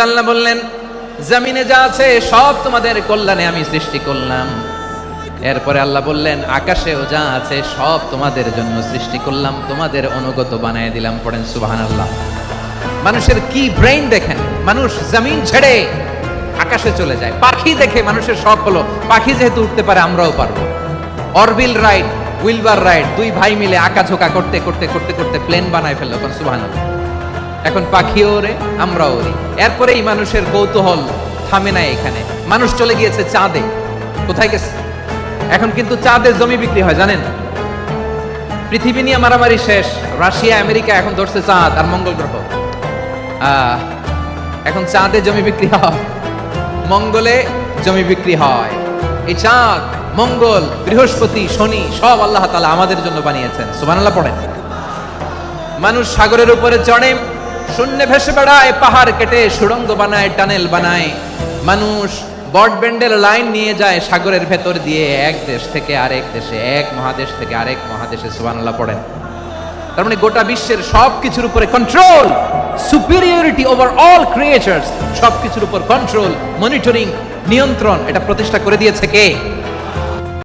আল্লাহ বললেন, জমিনে যা আছে সব তোমাদের কল্যাণে আমি সৃষ্টি করলাম। এরপরে আল্লাহ বললেন, আকাশেও যা আছে সব তোমাদের জন্য সৃষ্টি করলাম, তোমাদের অনুগত বানিয়ে দিলাম। পড়েন সুবহানাল্লাহ। মানুষের কি ব্রেইন দেখেন, মানুষ জমিন ছেড়ে আকাশে চলে যায়। পাখি দেখে মানুষের শখ হলো, পাখি যেহেতু উঠতে পারে আমরাও পারবো। অরবিল রাইড, উইলবার রাইড, দুই ভাই মিলে আঁকাঝোঁকা করতে করতে করতে করতে প্লেন বানায় ফেললো। সুবহানাল্লাহ। এখন পাখিও ওরে, আমরাও ওরি। এরপরেই মানুষের কৌতূহল থামে না এখানে, মানুষ চলে গিয়েছে চাঁদে। কোথায় গেছে? এখন কিন্তু চাঁদে জমি বিক্রি হয়, জানেন? পৃথিবী নিয়ে মারামারি শেষ, রাশিয়া আমেরিকা এখন ধরছে চাঁদ আর মঙ্গল গ্রহ। এখন চাঁদে জমি বিক্রি হয়, মঙ্গলে জমি বিক্রি হয়। এই চাঁদ, মঙ্গল, বৃহস্পতি, শনি সব আল্লাহ তাআলা আমাদের জন্য বানিয়েছেন। সুবহানাল্লাহ পড়েন। মানুষ সাগরের উপরে চড়ে, শূন্যে ভেসে বেড়ায়, পাহাড় কেটে সুড়ঙ্গ বানায়, টানেল বানায়। মানুষ ব্রডব্যান্ডের লাইন নিয়ে যায় সাগরের ভেতর দিয়ে, এক দেশ থেকে আরেক দেশে, এক মহাদেশ থেকে আরেক মহাদেশে। সুবহানাল্লাহ পড়েন। তার মানে গোটা বিশ্বের সবকিছুর উপরে control, superiority over all creatures, সবকিছুর উপর কন্ট্রোল, মনিটরিং, নিয়ন্ত্রণ, এটা প্রতিষ্ঠা করে দিয়েছে কে?